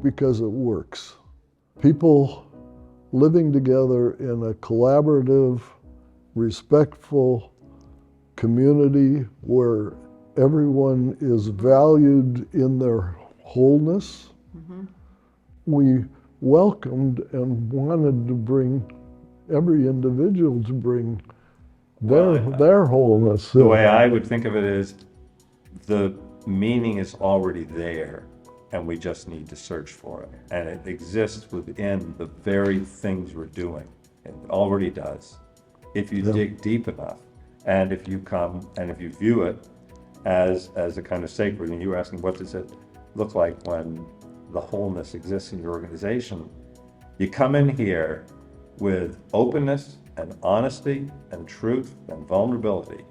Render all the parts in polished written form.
because it works. People living together in a collaborative, respectful community where everyone is valued in their wholeness. We welcomed and wanted to bring every individual to bring their wholeness. The way I would think of it is the meaning is already there and we just need to search for it. And it exists within the very things we're doing. It already does. If you dig deep enough, and if you come and if you view it as a kind of sacred, and you were asking what does it look like when the wholeness exists in your organization, you come in here with openness and honesty and truth and vulnerability.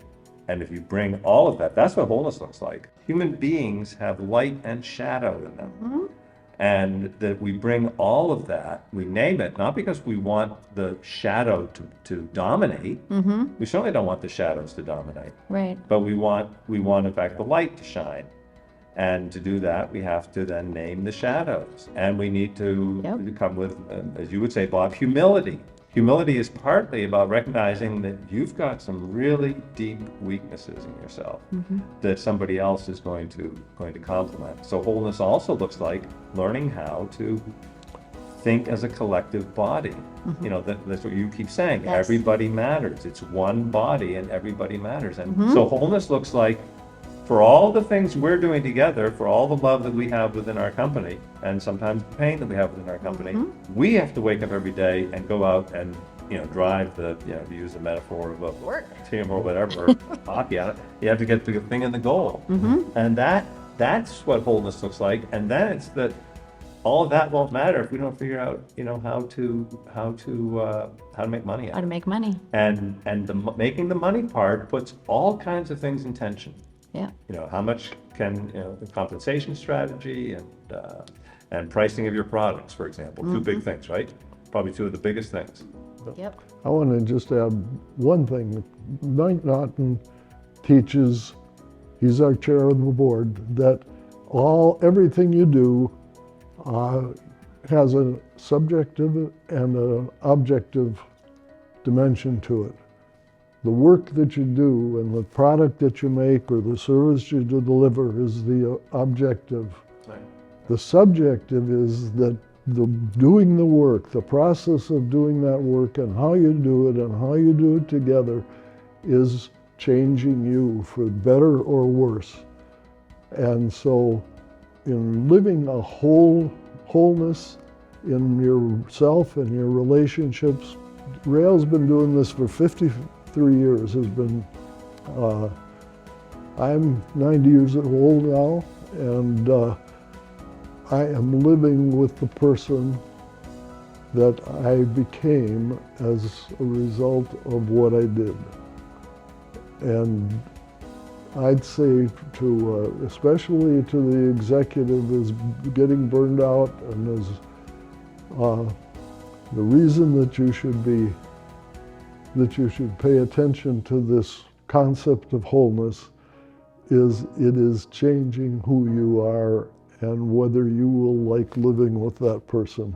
And if you bring all of that, that's what wholeness looks like. Human beings have light and shadow in them. And that we bring all of that, we name it, not because we want the shadow to dominate. We certainly don't want the shadows to dominate. Right. But we want in fact the light to shine. And to do that, we have to then name the shadows. And we need to come with, as you would say, Bob, humility. Humility is partly about recognizing that you've got some really deep weaknesses in yourself that somebody else is going to complement. So wholeness also looks like learning how to think as a collective body. You know, that's what you keep saying. Yes. Everybody matters. It's one body and everybody matters. And so wholeness looks like, for all the things we're doing together, for all the love that we have within our company, and sometimes the pain that we have within our company, we have to wake up every day and go out and, drive the, to use the metaphor of a team or whatever, hockey on it, you have to get the thing in the goal. And that's what wholeness looks like. And then it's that all of that won't matter if we don't figure out, how to make money out of it. How to make money. And the making the money part puts all kinds of things in tension. Yeah. How much can, the compensation strategy and pricing of your products, for example, two big things, right? Probably two of the biggest things. Yep. I want to just add one thing. Mike Naughton teaches, he's our chair of the board, that everything you do has a subjective and an objective dimension to it. The work that you do and the product that you make or the service you deliver is the objective. Right. The subjective is that doing the work, the process of doing that work and how you do it and how you do it together is changing you for better or worse. And so in living a wholeness in yourself and your relationships, Reell's been doing this for 53 years. I'm 90 years old now, and I am living with the person that I became as a result of what I did. And I'd say especially to the executive is getting burned out, and is the reason that you should pay attention to this concept of wholeness is it is changing who you are and whether you will like living with that person.